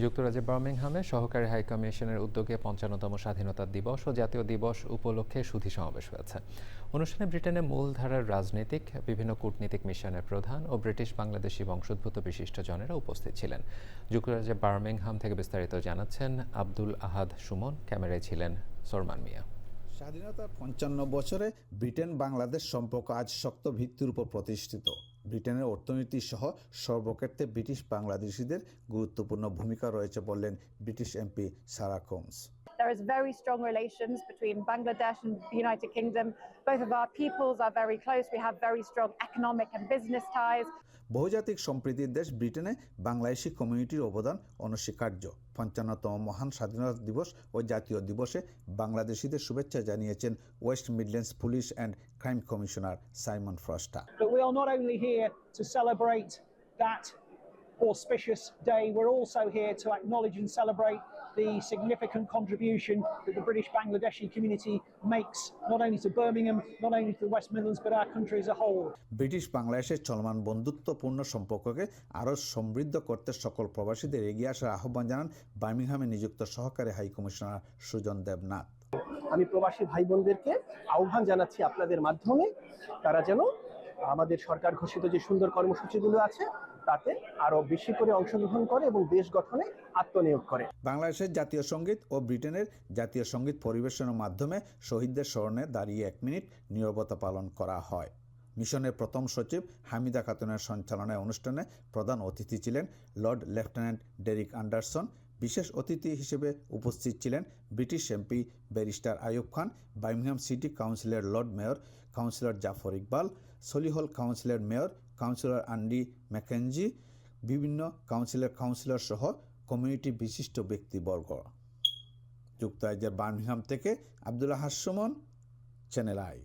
যুক্তরাজ্যের বার্মিংহামে সহকারী হাইকমিশনের উদ্যোগে ৫৫তম স্বাধীনতা দিবস ও জাতীয় দিবস উপলক্ষে সুধী সমাবেশ হয়েছে। অনুষ্ঠানে ব্রিটেনের মূলধারার রাজনীতিক, বিভিন্ন কূটনীতিক মিশনের প্রধান ও ব্রিটিশ বাংলাদেশি বংশোদ্ভূত বিশিষ্টজনেরা উপস্থিত ছিলেন। যুক্তরাজ্যের বার্মিংহাম থেকে বিস্তারিত জানাচ্ছেন আব্দুল আহাদ সুমন। ক্যামেরায় ছিলেন সোরমান মিয়া। স্বাধীনতার ৫৫ বছরে ব্রিটেন বাংলাদেশ সম্পর্ক আজ শক্ত ভিত্তির উপর প্রতিষ্ঠিত। ব্রিটেনের অর্থনীতি সহ সর্বক্ষেত্রে ব্রিটিশ বাংলাদেশিদের গুরুত্বপূর্ণ ভূমিকা রয়েছে বললেন British MP Sarah Coombes. There is very strong relations between Bangladesh and the United Kingdom. Both of our peoples are very close. We have very strong economic and business ties. বহুজাতিক সম্প্রীতির দেশ ব্রিটেনে বাংলাদেশি কমিউনিটির অবদান অনস্বীকার্য। ৫৫তম মহান স্বাধীনতা দিবস ও জাতীয় দিবসে বাংলাদেশিদের শুভেচ্ছা জানিয়েছেন West Midlands police and crime commissioner Simon Foster. But we are not only here to celebrate that auspicious day, we're also here to acknowledge and celebrate the significant contribution that the British Bangladeshi community makes, not only to Birmingham, not only to the West Midlands, but our country as a whole. British বাংলাদেশের চলমান বন্ধুত্বপূর্ণ সম্পর্ককে আরও সমৃদ্ধ করতে সকল প্রবাসীদের এগিয়ে আসার আহ্বান জানান বার্মিংহামে নিযুক্ত সহকারী হাইকমিশনার সুজন দেবনাথ। আমি প্রবাসী ভাই বোনদেরকে আহ্বান জানাচ্ছি আপনাদের মাধ্যমে তারা যেন আমাদের সরকার ঘোষিত যে সুন্দর কর্মসূচিগুলো আছে তাতে আরো বেশি করে অংশগ্রহণ করে এবং দেশ গঠনে আত্মনিয়োগ করে। বাংলাদেশের জাতীয় সঙ্গীত ও ব্রিটেনের জাতীয় সঙ্গীত পরিবেশনের মাধ্যমে শহীদদের স্মরণে দাঁড়িয়ে 1 মিনিট নীরবতা পালন করা হয়। মিশনের প্রথম সচিব হামিদা খাতুনের সঞ্চালনায় অনুষ্ঠানে প্রধান অতিথি ছিলেন লর্ড লেফটেন্যান্ট ডেরিক অ্যান্ডারসন। বিশেষ অতিথি হিসেবে উপস্থিত ছিলেন British MP barrister Ayoub Khan, Birmingham city কাউন্সিলের lord mayor councillor Jafar Iqbal, Solihull কাউন্সিলের মেয়র কাউন্সিলর অ্যান্ডি ম্যাকেঞ্জি, বিভিন্ন কাউন্সিলর সহ কমিউনিটি বিশিষ্ট ব্যক্তিবর্গ। যুক্তরাজ্যের বার্মিংহাম থেকে আব্দুল আহাদ সুমন, চ্যানেল আই।